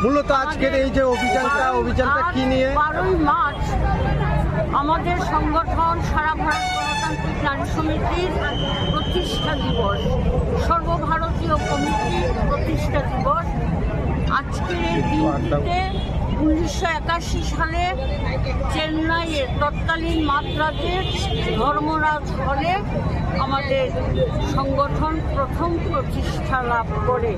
মূলত আজকের এই যে অভিযানটা কি নিয়ে? 12ই মার্চ আমাদের সংগঠন সারা ভারত গণতান্ত্রিক নারী সমিতির প্রতিষ্ঠা দিবস, সর্বভারতীয় কমিটির প্রতিষ্ঠা দিবস। আজকের এই দিনটিতে 1981 সালে চেন্নাইয়ের তৎকালীন মাদ্রাজের ধর্মরাজ হলে আমাদের সংগঠন প্রথম প্রতিষ্ঠা লাভ করে।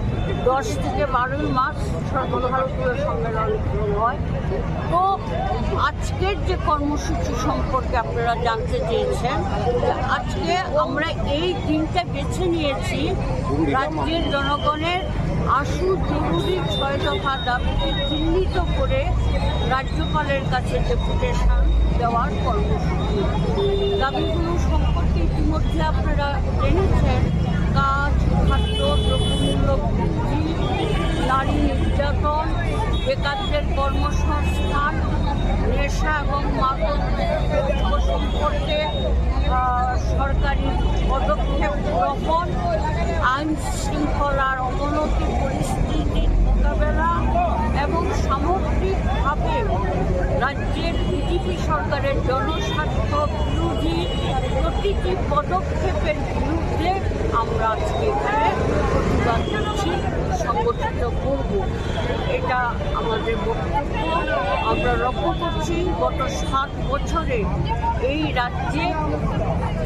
10 থেকে 12ই মার্চ সর্বভারতীয় সম্মেলন হয়। তো আজকের যে কর্মসূচি সম্পর্কে আপনারা জানতে চেয়েছেন, আজকে আমরা এই দিনটা বেছে নিয়েছি রাজ্যের জনগণের আশু জরুরি 6 দফা দাবিকে চিহ্নিত করে রাজ্যপালের কাছে ডেপুটেশন দেওয়ার কর্মসূচি। দাবিগুলো সম্পর্কে ইতিমধ্যে আপনারা জেনেছেন। কাজ, খাদ্য, দ্রব্যমূল্য বৃদ্ধি, নারী নির্যাতন, বেকারদের কর্মসংস্থান, নেশা এবং মাদক সম্পর্কে সরকারি পদক্ষেপ গ্রহণ, আইন শৃঙ্খলার অবনতি পরিস্থিতির মোকাবেলা এবং সামগ্রিকভাবে রাজ্যের বিজেপি সরকারের জনস্বার্থ বিরোধী প্রতিটি পদক্ষেপের বিরুদ্ধে আমরা আজকে এখানে প্রতিবাদ করছি, সংগঠিত করব। এটা আমাদের বক্তব্য। আমরা লক্ষ্য করছি গত 7 বছরে এই রাজ্যে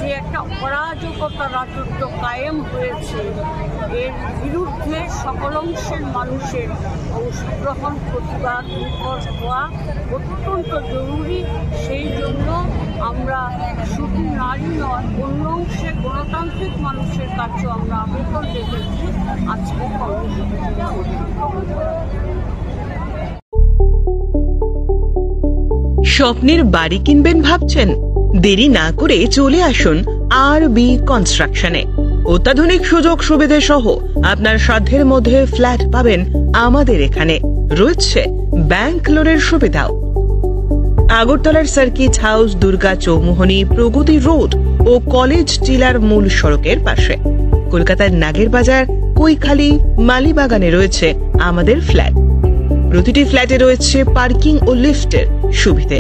যে একটা অরাজকতা রাজত্ব কায়েম হয়েছে, এর বিরুদ্ধে সকল অংশের মানুষের অংশগ্রহণ, প্রতিবাদ নির্ভর হওয়া অত্যন্ত জরুরি। সেই জন্য আমরা শুধু নারী নয়, অন্য অংশের গণতান্ত্রিক মানুষের কাছেও আমরা আবেদন রেখেছি আজকে কর্মসূচিটা উদ্বোধন করা। স্বপ্নের বাড়ি কিনবেন ভাবছেন? দেরি না করে চলে আসুন আরবি কনস্ট্রাকশনে। অত্যাধুনিক সুযোগ সুবিধা সহ আপনার সাধ্যের মধ্যে ফ্ল্যাট পাবেন আমাদের এখানে। রয়েছে ব্যাংক লোনের সুবিধাও। আগরতলার সার্কিট হাউস, দুর্গা চৌমুহনী, প্রগতি রোড ও কলেজ টিলার মূল সড়কের পাশে। কলকাতার নাগের বাজার, কৈখালি, মালিবাগানে রয়েছে আমাদের ফ্ল্যাট। প্রতিটি ফ্ল্যাটে রয়েছে পার্কিং ও লিফটের সুবিধে,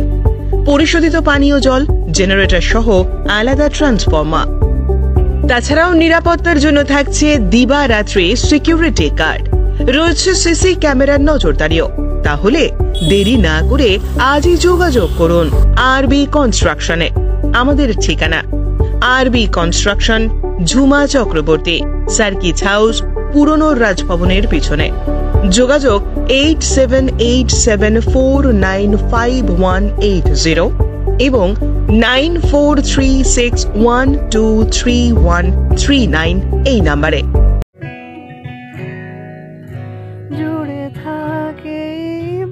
পরিশোধিত পানীয় জল, জেনারেটর সহ আলাদা ট্রান্সফরমার। তাছাড়াও নিরাপত্তার জন্য থাকছে দিবারাত্রি সিকিউরিটি গার্ড, রয়েছে সিসি ক্যামেরার নজরদারিও। তাহলে দেরি না করে আজই যোগাযোগ করুন আরবি কনস্ট্রাকশনে। আমাদের ঠিকানা আরবি construction, Jhuma Chakraborty, circuit house, পুরনো রাজভবনের পিছনে। যোগাযোগ 8787495180 এবং 9436123139 এই নাম্বারে। জুড়ে থাকে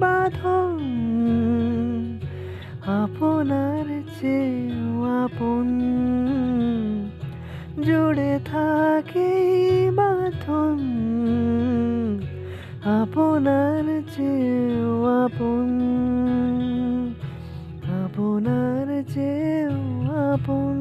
বাঁধন আপনার চেয়েও আপন, জুড়ে থাকে বাঁধন আপনার চেয়েও আপন, আপনার চেয়েও আপন।